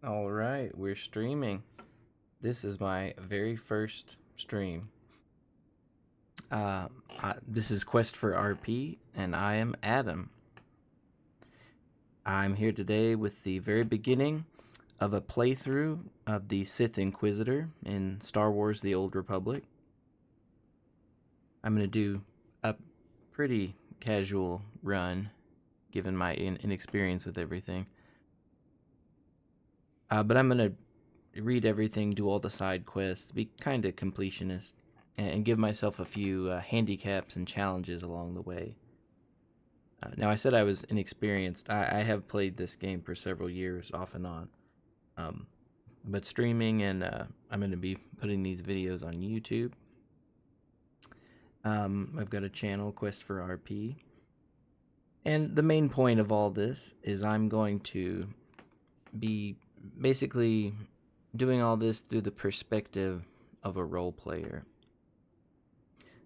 All right, we're streaming. This is my very first stream. This is Quest for RP, and I am Adam. I'm here today with the very beginning of a playthrough of the Sith Inquisitor in Star Wars The Old Republic. I'm going to do a pretty casual run, given my inexperience with everything. But I'm going to read everything, do all the side quests, be kind of completionist, and give myself a few handicaps and challenges along the way. Now, I said I was inexperienced. I have played this game for several years, off and on. But streaming, and I'm going to be putting these videos on YouTube. I've got a channel, Quest for RP. And the main point of all this is I'm going to be basically doing all this through the perspective of a role player.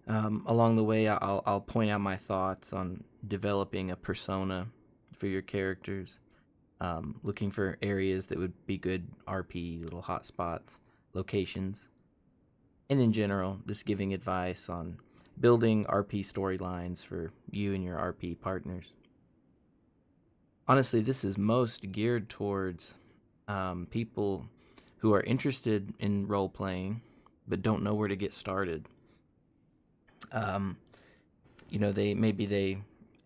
Along the way, I'll point out my thoughts on developing a persona for your characters, looking for areas that would be good RP, little hotspots, locations, and in general, just giving advice on building RP storylines for you and your RP partners. Honestly, this is most geared towards people who are interested in role playing but don't know where to get started. They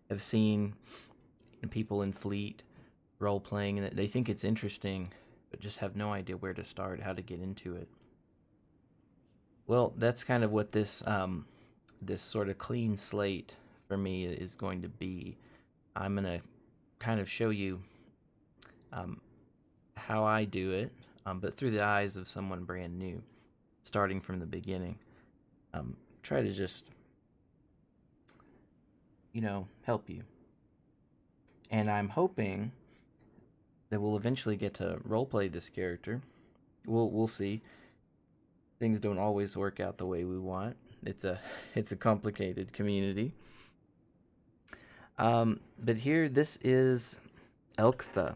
have seen people in Fleet role playing and they think it's interesting, but just have no idea where to start, how to get into it. Well, that's kind of what this sort of clean slate for me is going to be. I'm gonna kind of show you how I do it, but through the eyes of someone brand new, starting from the beginning. Try to just help you. And I'm hoping that we'll eventually get to roleplay this character. We'll see. Things don't always work out the way we want. It's a complicated community. But here, this is Elctha.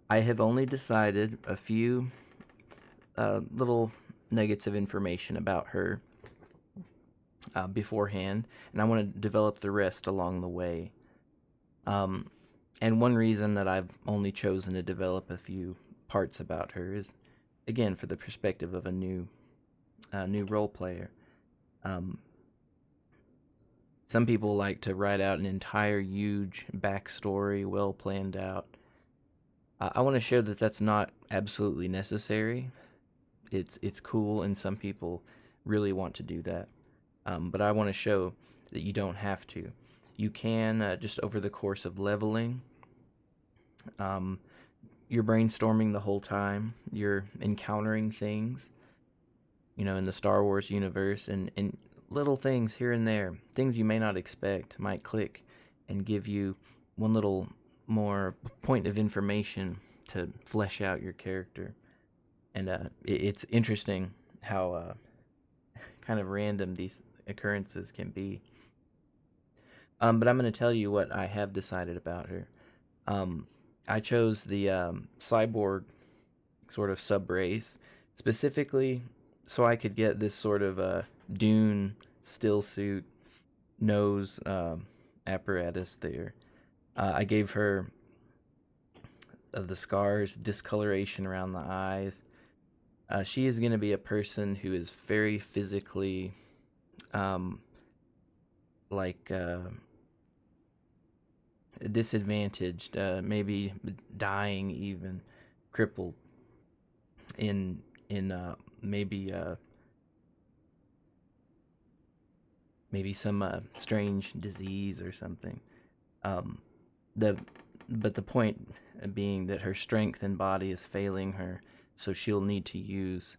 I have only decided a few little nuggets of information about her beforehand, and I want to develop the rest along the way. And one reason that I've only chosen to develop a few parts about her is, again, for the perspective of a new role player. Some people like to write out an entire huge backstory, well planned out. I want to show that that's not absolutely necessary. It's cool, and some people really want to do that. But I want to show that you don't have to. You can, just over the course of leveling, you're brainstorming the whole time. You're encountering things, in the Star Wars universe, and little things here and there, things you may not expect, might click and give you one little more point of information to flesh out your character. And it's interesting how kind of random these occurrences can be. But I'm going to tell you what I have decided about her. I chose the cyborg sort of sub-race specifically so I could get this sort of Dune still suit nose apparatus there. I gave her the scars, discoloration around the eyes. She is going to be a person who is very physically disadvantaged, maybe dying, even crippled in maybe some strange disease or something. But the point being that her strength and body is failing her, so she'll need to use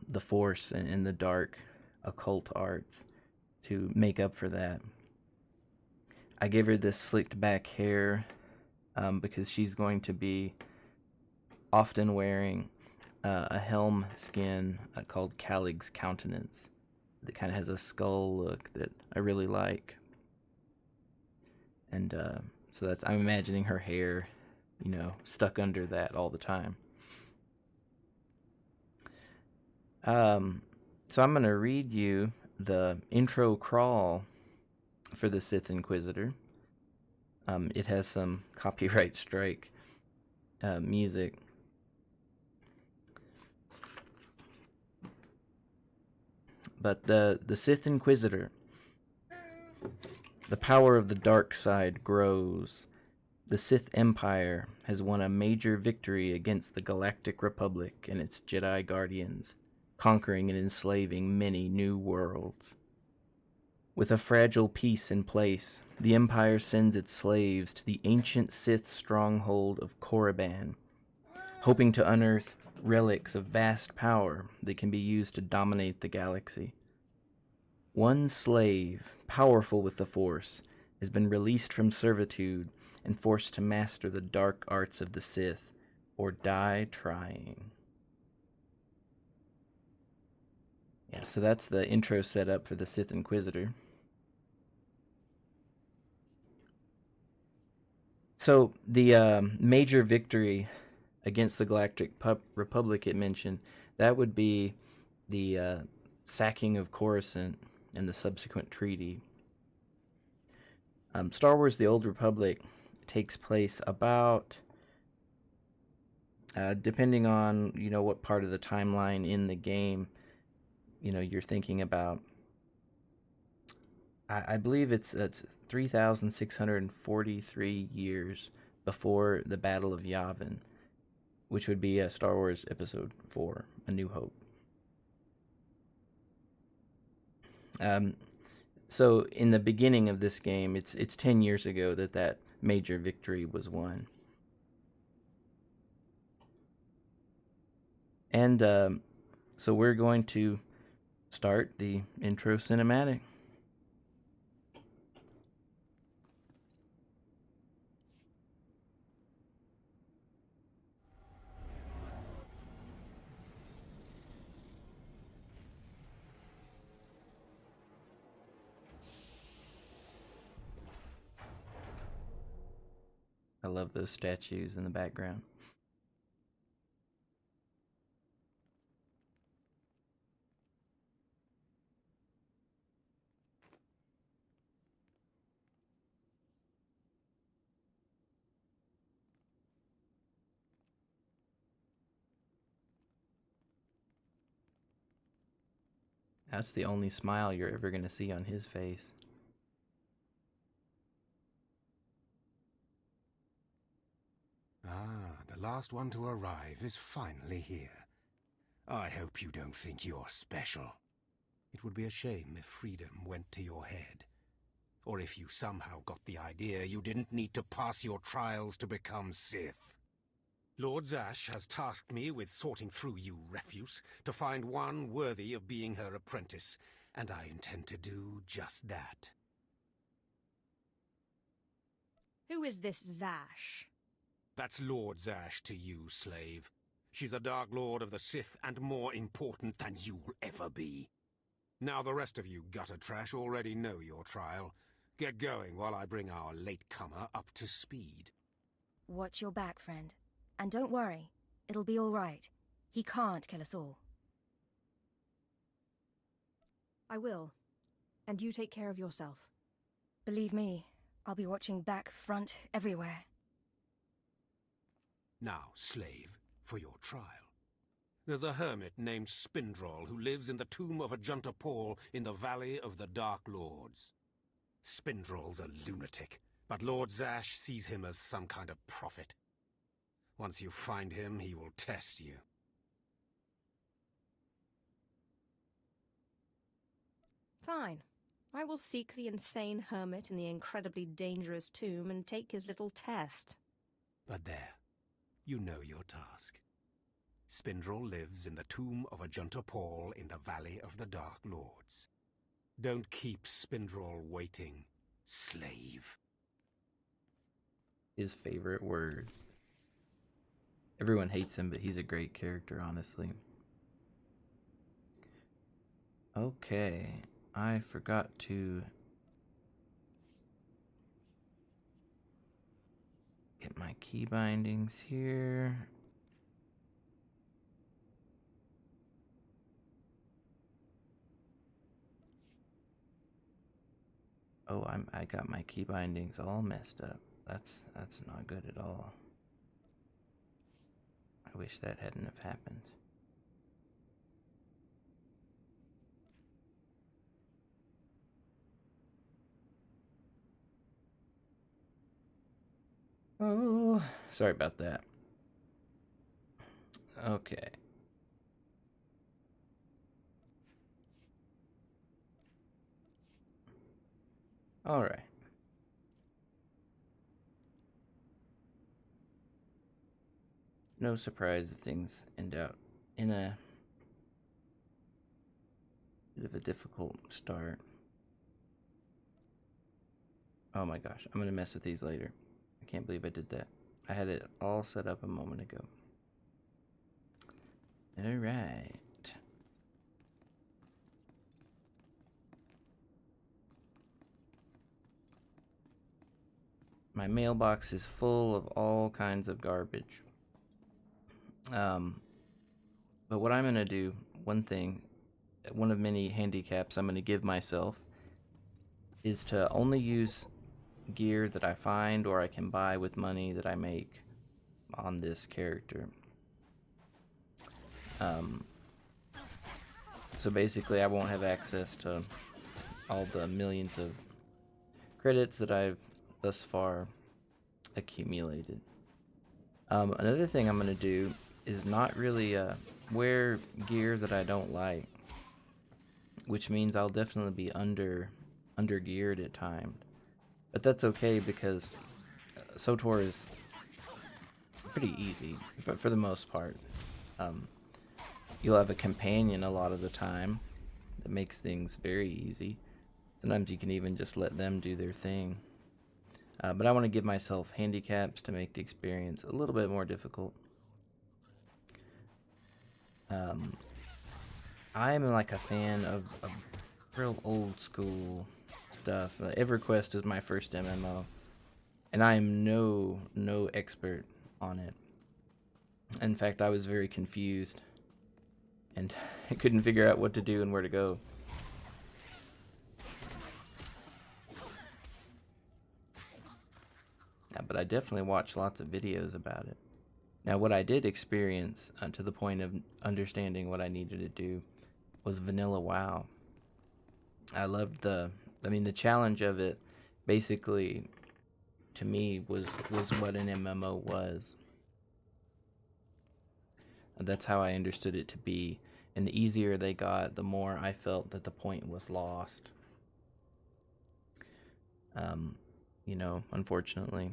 the Force and the dark occult arts to make up for that. I gave her this slicked back hair because she's going to be often wearing a helm skin called Calig's Countenance that kind of has a skull look that I really like. And so I'm imagining her hair stuck under that all the time. So I'm going to read you the intro crawl for the Sith Inquisitor. It has some copyright strike music. But the Sith Inquisitor, the power of the dark side grows. The Sith Empire has won a major victory against the Galactic Republic and its Jedi Guardians, conquering and enslaving many new worlds. With a fragile peace in place, the Empire sends its slaves to the ancient Sith stronghold of Korriban, hoping to unearth relics of vast power that can be used to dominate the galaxy. One slave, powerful with the Force, has been released from servitude and forced to master the dark arts of the Sith, or die trying. Yeah, so that's the intro setup for the Sith Inquisitor. So the major victory against the Galactic Republic it mentioned, that would be the sacking of Coruscant and the subsequent treaty. Star Wars The Old Republic takes place about, depending on, what part of the timeline in the game, you're thinking about. I believe it's 3,643 years before the Battle of Yavin, which would be Star Wars Episode 4, A New Hope. So in the beginning of this game, it's 10 years ago that major victory was won. And so we're going to start the intro cinematic. I love those statues in the background. That's the only smile you're ever going to see on his face. Ah, the last one to arrive is finally here. I hope you don't think you're special. It would be a shame if freedom went to your head. Or if you somehow got the idea you didn't need to pass your trials to become Sith. Lord Zash has tasked me with sorting through you refuse to find one worthy of being her apprentice, and I intend to do just that. Who is this Zash? That's Lord Zash to you, slave. She's a Dark Lord of the Sith and more important than you'll ever be. Now the rest of you gutter trash already know your trial. Get going while I bring our latecomer up to speed. Watch your back, friend. And don't worry, it'll be all right. He can't kill us all. I will. And you take care of yourself. Believe me, I'll be watching back, front, everywhere. Now, slave, for your trial. There's a hermit named Spindrol who lives in the tomb of Ajunta Paul in the Valley of the Dark Lords. Spindrol's a lunatic, but Lord Zash sees him as some kind of prophet. Once you find him, he will test you. Fine. I will seek the insane hermit in the incredibly dangerous tomb and take his little test. But there, you know your task. Spindrol lives in the tomb of Ajunta Paul in the Valley of the Dark Lords. Don't keep Spindrol waiting, slave. His favorite word. Everyone hates him, but he's a great character, honestly. Okay, I forgot to get my my key bindings here. Oh, I got my key bindings all messed up. That's not good at all. I wish that hadn't have happened. Oh, sorry about that. Okay. All right. No surprise if things end out in a bit of a difficult start. Oh my gosh, I'm gonna mess with these later. I can't believe I did that. I had it all set up a moment ago. All right. My mailbox is full of all kinds of garbage. But what I'm gonna do, one of many handicaps I'm gonna give myself, is to only use gear that I find or I can buy with money that I make on this character. So basically I won't have access to all the millions of credits that I've thus far accumulated. Another thing I'm going to do is not really wear gear that I don't like, which means I'll definitely be under geared at times. But that's okay because SWTOR is pretty easy for the most part. You'll have a companion a lot of the time that makes things very easy. Sometimes you can even just let them do their thing. But I want to give myself handicaps to make the experience a little bit more difficult. I'm like a fan of real old school stuff. EverQuest is my first MMO, and I am no expert on it. In fact, I was very confused, and I couldn't figure out what to do and where to go. But I definitely watched lots of videos about it. Now, what I did experience to the point of understanding what I needed to do was vanilla WoW. I loved the challenge of it. Basically, to me, was what an MMO was. That's how I understood it to be. And the easier they got, the more I felt that the point was lost. Unfortunately.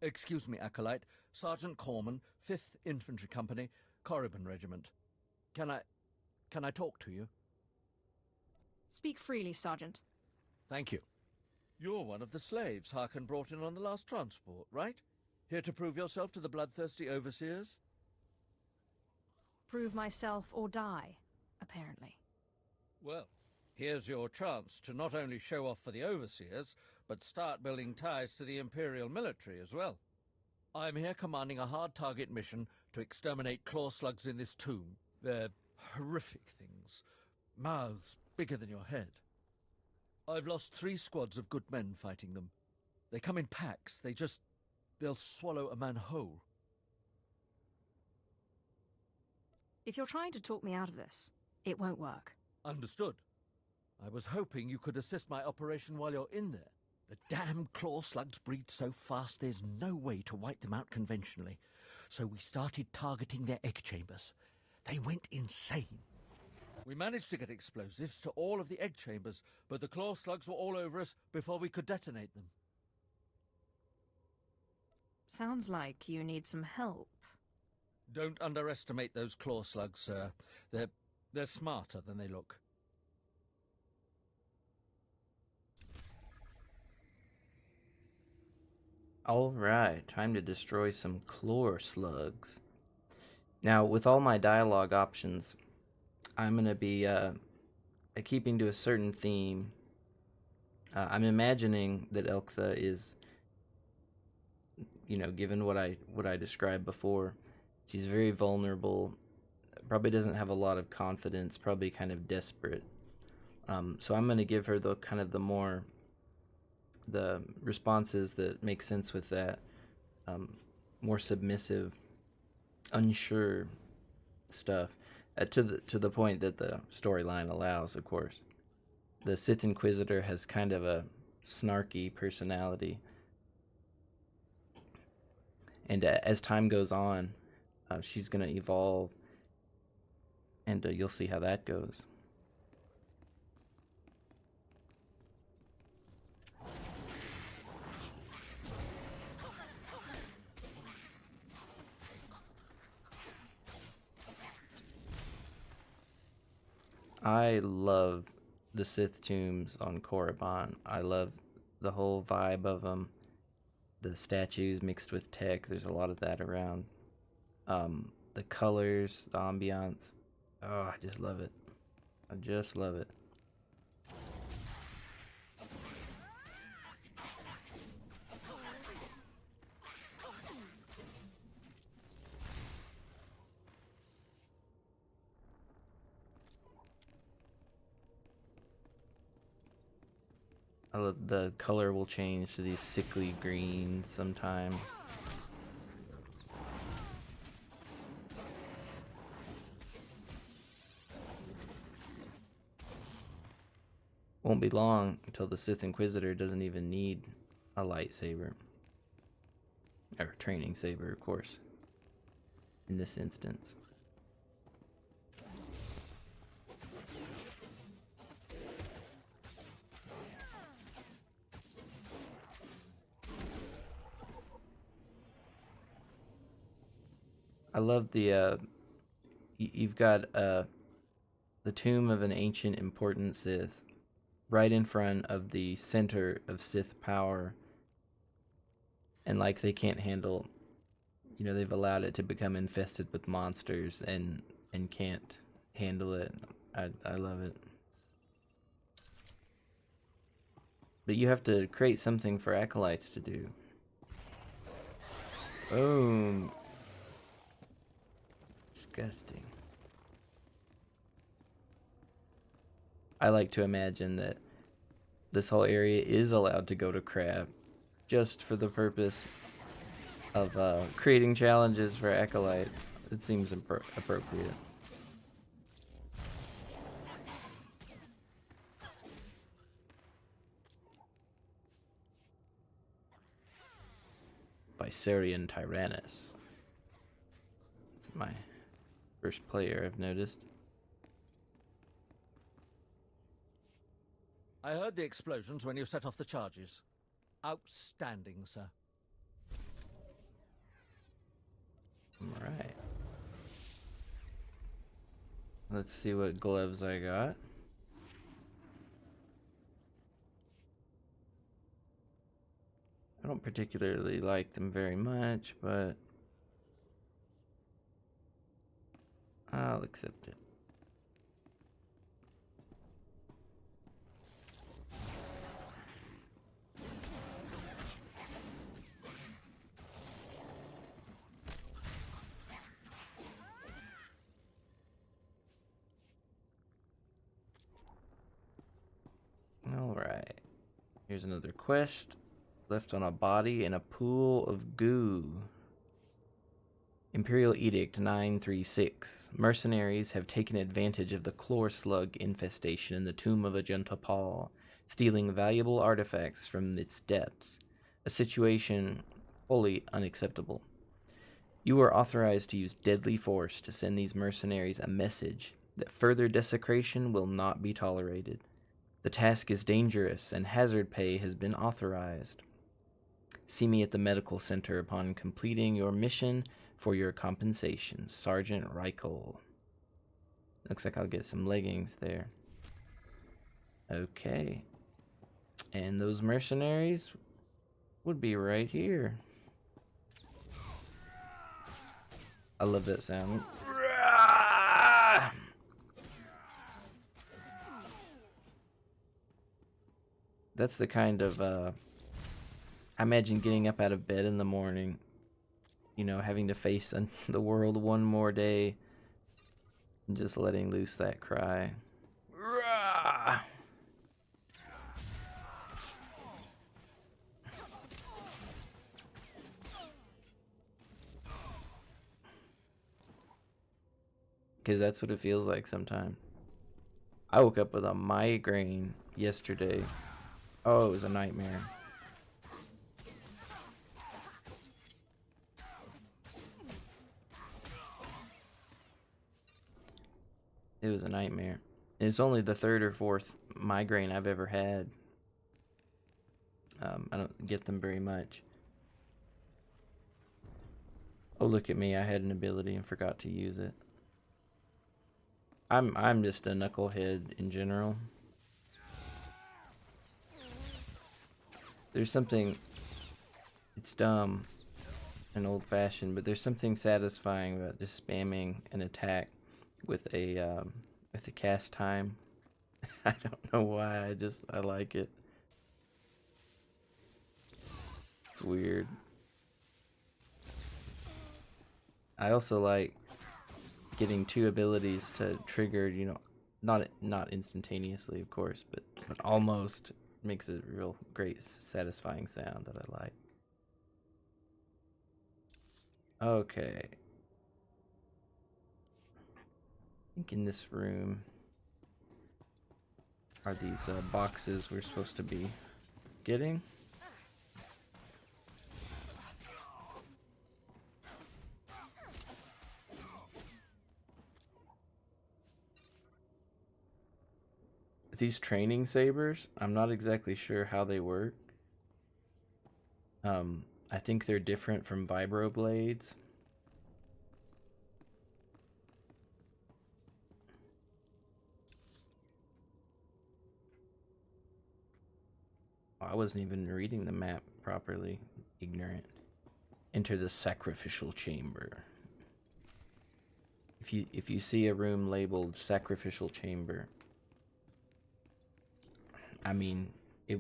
Excuse me, Acolyte. Sergeant Corman, 5th Infantry Company, Corriban Regiment. Can I talk to you? Speak freely, Sergeant. Thank you. You're one of the slaves Harkin brought in on the last transport, right? Here to prove yourself to the bloodthirsty overseers? Prove myself or die, apparently. Well, here's your chance to not only show off for the overseers, but start building ties to the Imperial military as well. I'm here commanding a hard target mission to exterminate claw slugs in this tomb. They're horrific things. Mouths bigger than your head. I've lost 3 squads of good men fighting them. They come in packs. They'll swallow a man whole. If you're trying to talk me out of this, it won't work. Understood. I was hoping you could assist my operation while you're in there. The damn claw slugs breed so fast there's no way to wipe them out conventionally. So we started targeting their egg chambers. They went insane. We managed to get explosives to all of the egg chambers, but the claw slugs were all over us before we could detonate them. Sounds like you need some help. Don't underestimate those claw slugs, sir. They're smarter than they look. Alright, time to destroy some claw slugs. Now, with all my dialogue options, I'm going to be keeping to a certain theme. I'm imagining that Elctha is, given what I described before, she's very vulnerable. Probably doesn't have a lot of confidence. Probably kind of desperate. So I'm going to give her the responses that make sense with that. More submissive, unsure stuff, to the point that the storyline allows, of course. The Sith Inquisitor has kind of a snarky personality, and as time goes on, she's going to evolve, and you'll see how that goes. I love the Sith tombs on Korriban. I love the whole vibe of them. The statues mixed with tech. There's a lot of that around. The colors, the ambiance. Oh, I just love it. I just love it. I love the color will change to these sickly greens sometimes. Won't be long until the Sith Inquisitor doesn't even need a lightsaber. Or a training saber, of course. In this instance. I love the you've got the tomb of an ancient important Sith right in front of the center of Sith power, and like they can't handle, they've allowed it to become infested with monsters and can't handle it. I love it. But you have to create something for acolytes to do. Boom. Disgusting. I like to imagine that this whole area is allowed to go to crap just for the purpose of creating challenges for acolytes. It seems appropriate. Viserion Tyrannus. It's my first player I've noticed. I heard the explosions when you set off the charges. Outstanding, sir. Alright. Let's see what gloves I got. I don't particularly like them very much, but I'll accept it. Alright. Here's another quest. Left on a body in a pool of goo. Imperial Edict 936. Mercenaries have taken advantage of the chlor slug infestation in the tomb of Ajunta Paul, stealing valuable artifacts from its depths. A situation wholly unacceptable. You are authorized to use deadly force to send these mercenaries a message that further desecration will not be tolerated. The task is dangerous, and hazard pay has been authorized. See me at the medical center upon completing your mission for your compensation, Sergeant Reichel. Looks like I'll get some leggings there. Okay. And those mercenaries would be right here. I love that sound. That's the kind of I imagine getting up out of bed in the morning, you know, having to face the world one more day, and just letting loose that cry. Rah! Because that's what it feels like sometimes. I woke up with a migraine yesterday. Oh, it was a nightmare. It was a nightmare. It's only the third or fourth migraine I've ever had. I don't get them very much. Oh, look at me. I had an ability and forgot to use it. I'm just a knucklehead in general. There's something, it's dumb and old-fashioned, but there's something satisfying about just spamming an attack with a cast time. I don't know why. I like it. It's weird. I also like getting two abilities to trigger, you know, not instantaneously, of course, but almost. Makes a real great satisfying sound that I like. Okay. I think in this room are these boxes we're supposed to be getting. These training sabers, I'm not exactly sure how they work. I think they're different from vibro blades. I wasn't even reading the map properly. Ignorant. Enter the sacrificial chamber. If you see a room labeled sacrificial chamber, I mean, I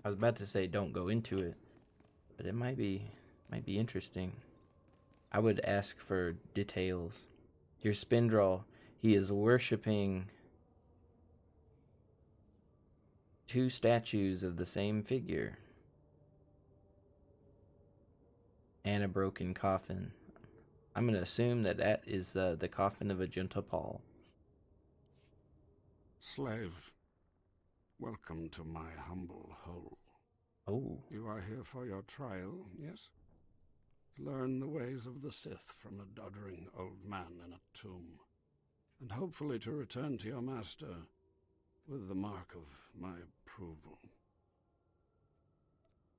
was about to say don't go into it, but it might be interesting. I would ask for details. Here's Spindrel. He is worshipping two statues of the same figure and a broken coffin. I'm going to assume that is the coffin of a Paul. Slave, welcome to my humble hole. Oh. You are here for your trial, yes? Learn the ways of the Sith from a doddering old man in a tomb, and hopefully to return to your master with the mark of my approval.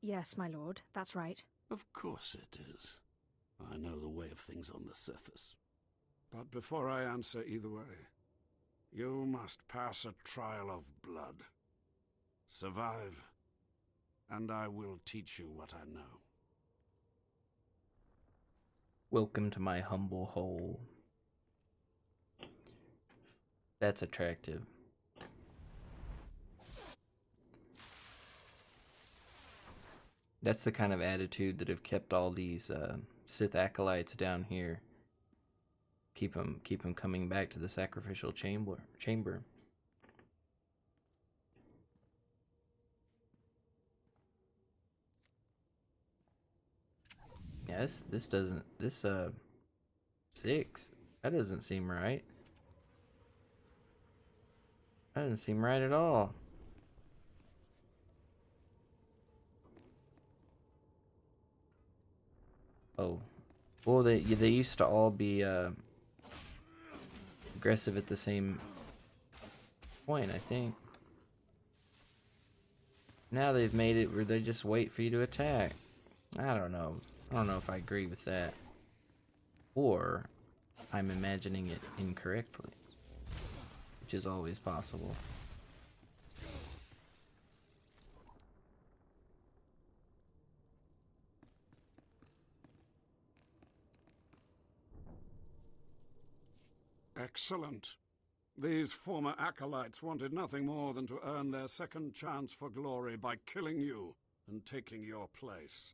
Yes, my lord, that's right. Of course it is. I know the way of things on the surface. But before I answer either way, you must pass a trial of blood. Survive, and I will teach you what I know. Welcome to my humble hole. That's attractive. That's the kind of attitude that have kept all these Sith acolytes down here. Keep them coming back to the sacrificial chamber. Yeah, this 6. That doesn't seem right. That doesn't seem right at all. Oh, well, they used to all be aggressive at the same point, I think. Now they've made it where they just wait for you to attack. I don't know. I don't know if I agree with that. Or I'm imagining it incorrectly, which is always possible. Excellent. These former acolytes wanted nothing more than to earn their second chance for glory by killing you and taking your place.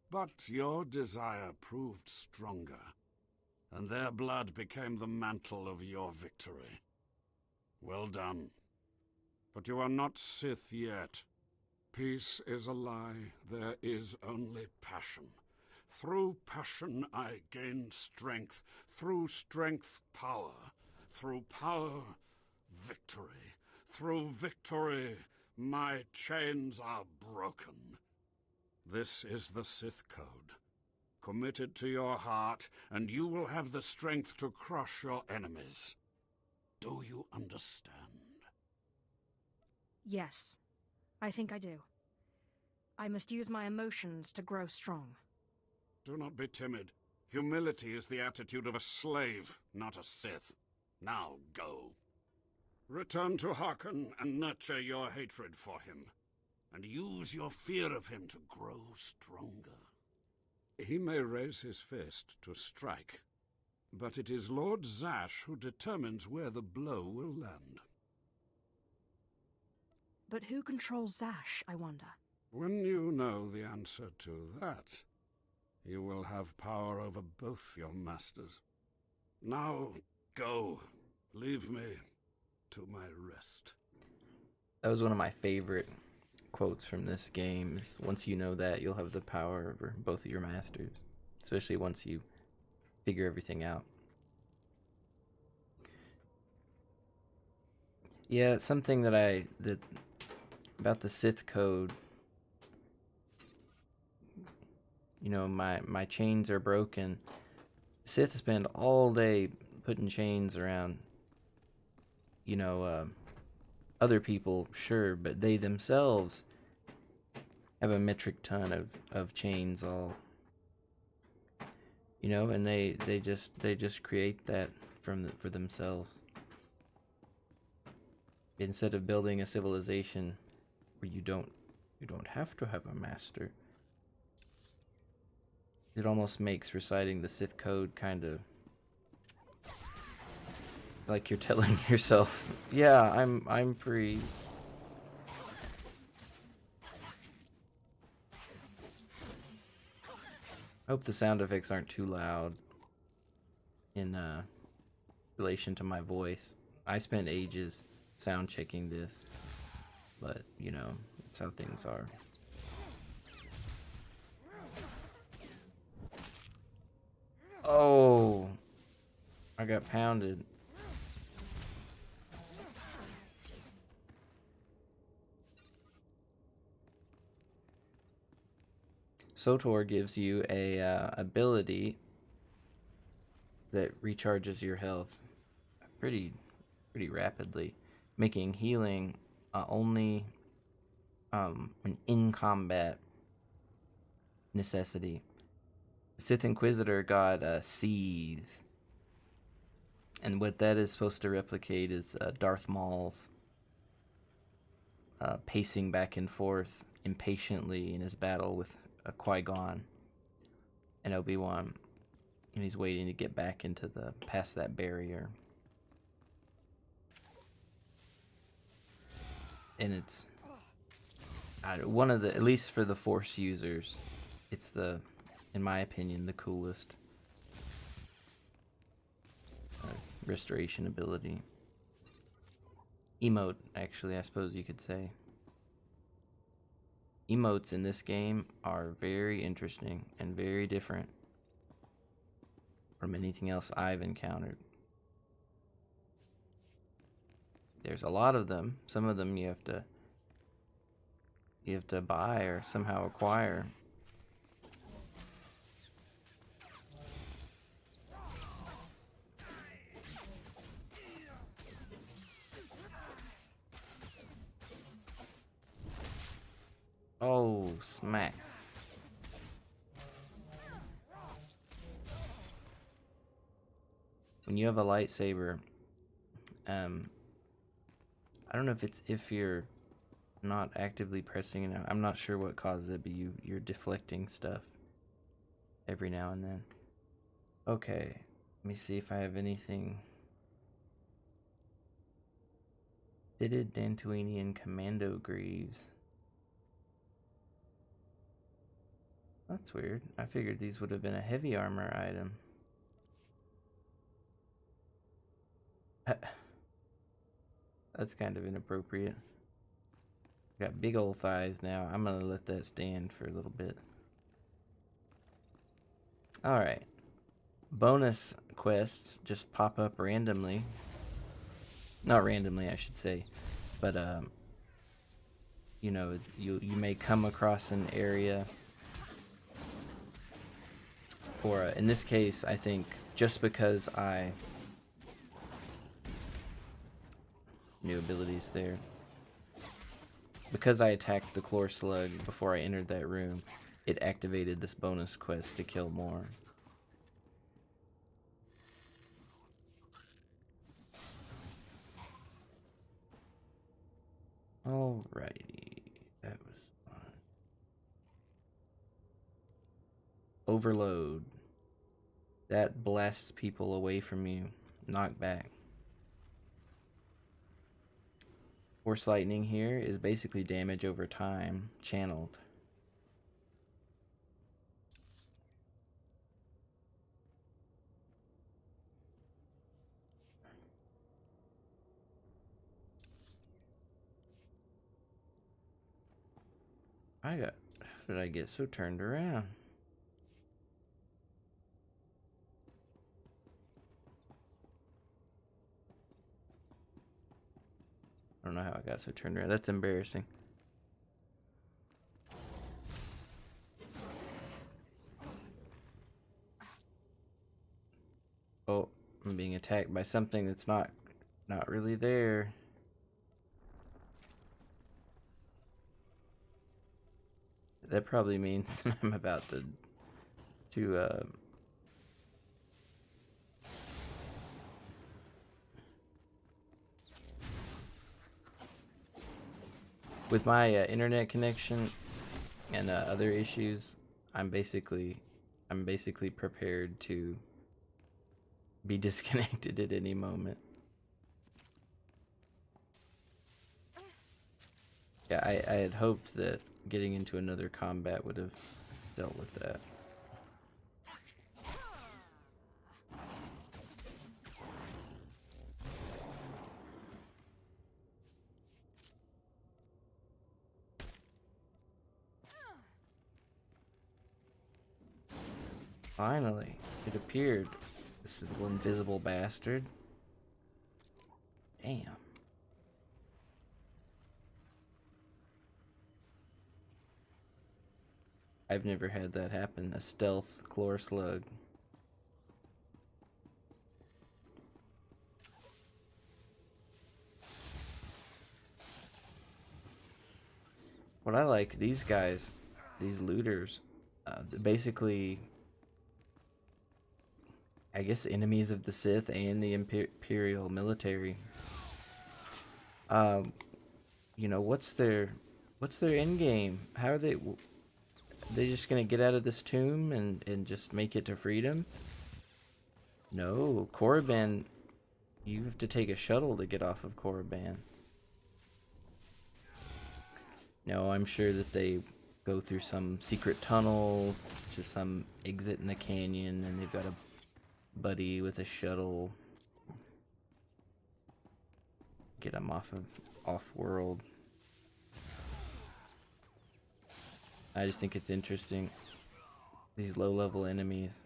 But your desire proved stronger, and their blood became the mantle of your victory. Well done. But you are not Sith yet. Peace is a lie. There is only passion. Through passion I gain strength. Through strength, power. Through power, victory. Through victory, my chains are broken. This is the Sith Code. Commit it to your heart, and you will have the strength to crush your enemies. Do you understand? Yes, I think I do. I must use my emotions to grow strong. Do not be timid. Humility is the attitude of a slave, not a Sith. Now go. Return to Harkon and nurture your hatred for him, and use your fear of him to grow stronger. He may raise his fist to strike, but it is Lord Zash who determines where the blow will land. But who controls Zash, I wonder? When you know the answer to that, you will have power over both your masters. Now, go. Leave me to my rest. That was one of my favorite quotes from this game. Is once you know that, you'll have the power over both of your masters. Especially once you figure everything out. Yeah, something that about the Sith code. You know, my chains are broken. Sith spend all day putting chains around, you know, other people, sure, but they themselves have a metric ton of chains all, you know, and they just create that for themselves. Instead of building a civilization where you don't have to have a master. It almost makes reciting the Sith code kind of like you're telling yourself, yeah, I'm free. I hope the sound effects aren't too loud in relation to my voice. I spent ages sound checking this, but you know, that's how things are. Oh, I got pounded. SWTOR gives you a ability that recharges your health pretty rapidly, making healing only an in combat necessity. Sith Inquisitor got Seethe, and what that is supposed to replicate is Darth Maul's pacing back and forth impatiently in his battle with Qui-Gon and Obi-Wan, and he's waiting to get back into past that barrier. And it's one of the, at least for the Force users, it's in my opinion, the coolest restoration ability. Emote, actually, I suppose you could say. Emotes in this game are very interesting and very different from anything else I've encountered. There's a lot of them. Some of them you have to buy or somehow acquire. Oh, smack. When you have a lightsaber, I don't know if you're not actively pressing it. I'm not sure what causes it, but you're deflecting stuff every now and then. Okay, let me see if I have anything. Fitted Dantooinian Commando Greaves. That's weird. I figured these would have been a heavy armor item. That's kind of inappropriate. Got big old thighs now. I'm gonna let that stand for a little bit. Alright. Bonus quests just pop up randomly. Not randomly, I should say. But, you know, you may come across an area. Or, in this case, I think just because I... New abilities there. Because I attacked the Chlor Slug before I entered that room, it activated this bonus quest to kill more. Alrighty, that was fun. Overload. That blasts people away from you. Knock back. Force lightning here is basically damage over time, channeled. How did I get so turned around? I don't know how I got so turned around. That's embarrassing. Oh, I'm being attacked by something that's not really there. That probably means I'm about to with my internet connection and other issues, I'm basically prepared to be disconnected at any moment. Yeah, I had hoped that getting into another combat would have dealt with that. Finally, it appeared. This little invisible bastard. Damn. I've never had that happen. A stealth Chlor Slug. What I like, these guys, these looters, basically, I guess, enemies of the Sith and the Imperial military. You know, what's their end game? How are they just gonna get out of this tomb and just make it to freedom? No, Korriban, you have to take a shuttle to get off of Korriban. No, I'm sure that they go through some secret tunnel to some exit in the canyon, and they've got a buddy with a shuttle. Get them off-world. I just think it's interesting. These low-level enemies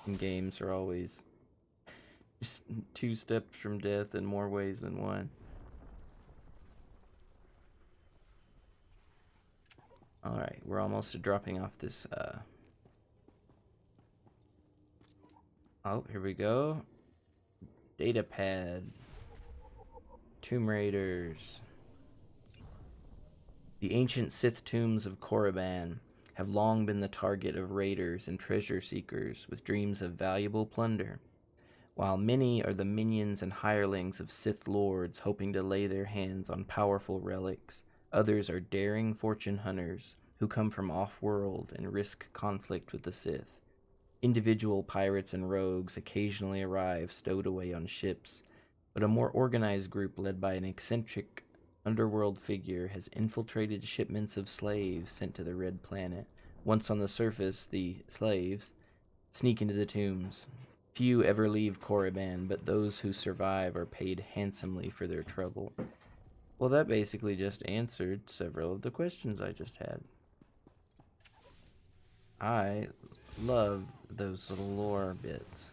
in games are always just 2 steps from death in more ways than one. Alright, we're almost dropping off this, Oh, here we go. Data pad. Tomb Raiders. The ancient Sith tombs of Korriban have long been the target of raiders and treasure seekers with dreams of valuable plunder. While many are the minions and hirelings of Sith lords hoping to lay their hands on powerful relics, others are daring fortune hunters who come from off-world and risk conflict with the Sith. Individual pirates and rogues occasionally arrive stowed away on ships, But a more organized group led by an eccentric underworld figure has infiltrated shipments of slaves sent to the Red Planet. Once on the surface, the slaves sneak into the tombs. Few ever leave Korriban, but those who survive are paid handsomely for their trouble. Well, that basically just answered several of the questions I just had. I love those little lore bits.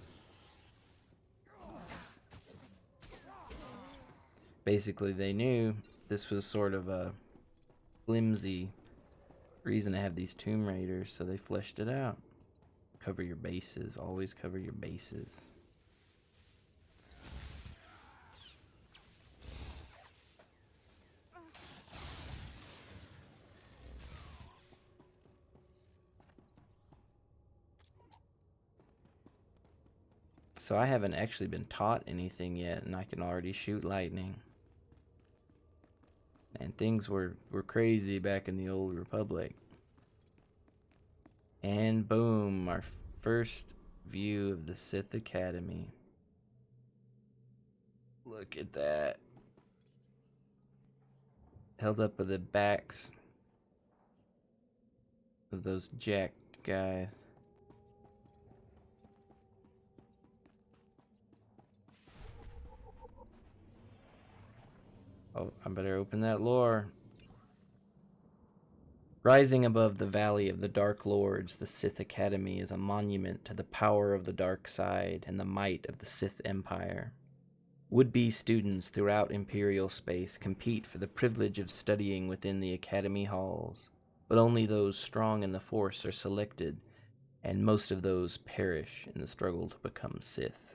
Basically, they knew this was sort of a flimsy reason to have these Tomb Raiders, so they fleshed it out. Cover your bases. Always cover your bases. So I haven't actually been taught anything yet, and I can already shoot lightning. And things were crazy back in the old Republic. And boom, our first view of the Sith Academy. Look at that. Held up with the backs of those jacked guys. Oh, I better open that lore. Rising above the Valley of the Dark Lords, the Sith Academy is a monument to the power of the dark side and the might of the Sith Empire. Would-be students throughout Imperial space compete for the privilege of studying within the Academy halls, but only those strong in the Force are selected, and most of those perish in the struggle to become Sith.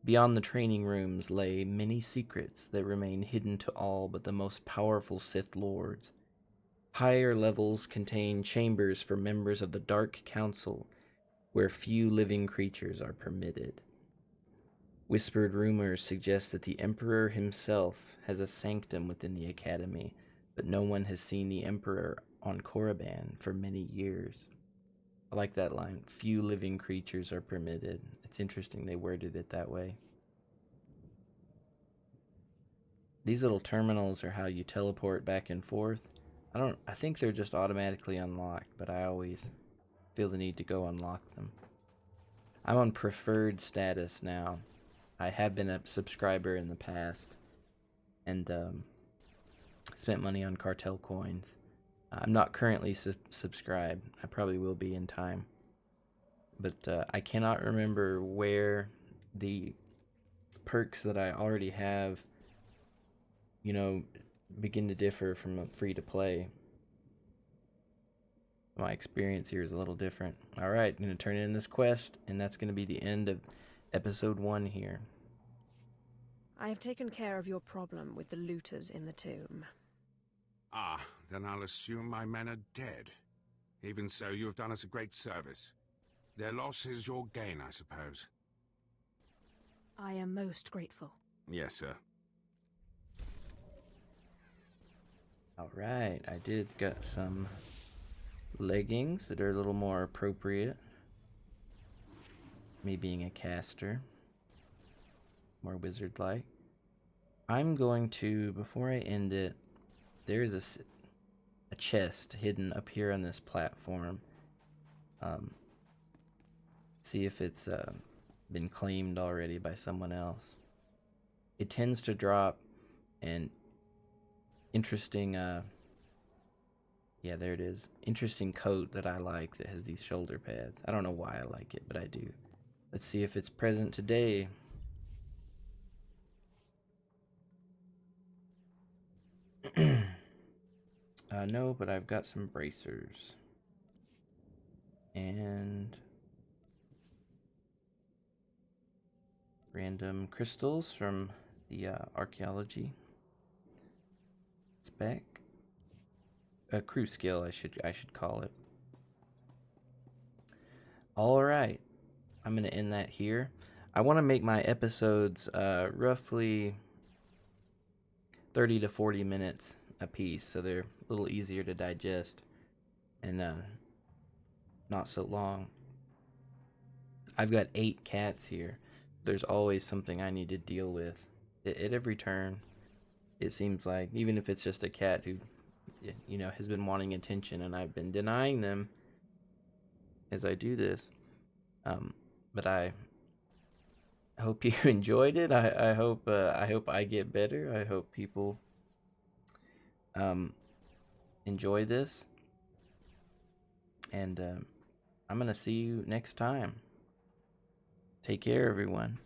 Beyond the training rooms lay many secrets that remain hidden to all but the most powerful Sith Lords. Higher levels contain chambers for members of the Dark Council, where few living creatures are permitted. Whispered rumors suggest that the Emperor himself has a sanctum within the Academy, but no one has seen the Emperor on Korriban for many years. I like that line. Few living creatures are permitted. It's interesting they worded it that way. These little terminals are how you teleport back and forth. I think they're just automatically unlocked, but I always feel the need to go unlock them. I'm on preferred status now. I have been a subscriber in the past, and spent money on cartel coins. I'm not currently subscribed. I probably will be in time. But I cannot remember where the perks that I already have, begin to differ from free to play. My experience here is a little different. Alright, I'm going to turn in this quest, and that's going to be the end of episode 1 here. I have taken care of your problem with the looters in the tomb. Ah, then I'll assume my men are dead. Even so, you have done us a great service. Their loss is your gain, I suppose. I am most grateful. Yes, sir. Alright, I did get some leggings that are a little more appropriate. Me being a caster. More wizard-like. I'm going to, before I end it, there is a chest hidden up here on this platform. See if it's been claimed already by someone else. It tends to drop an interesting, yeah, there it is. Interesting coat that I like that has these shoulder pads. I don't know why I like it, but I do. Let's see if it's present today. No, but I've got some bracers. And random crystals from the archaeology spec. A crew skill, I should call it. All right, I'm gonna end that here. I want to make my episodes roughly 30 to 40 minutes a piece, so they're a little easier to digest and not so long. I've got 8 cats here. there's always something I need to deal with. At every turn, it seems like, even if it's just a cat who, you know, has been wanting attention and I've been denying them as I do this. But I hope you enjoyed it. I hope I get better. I hope people enjoy this. And I'm gonna see you next time. Take care, everyone.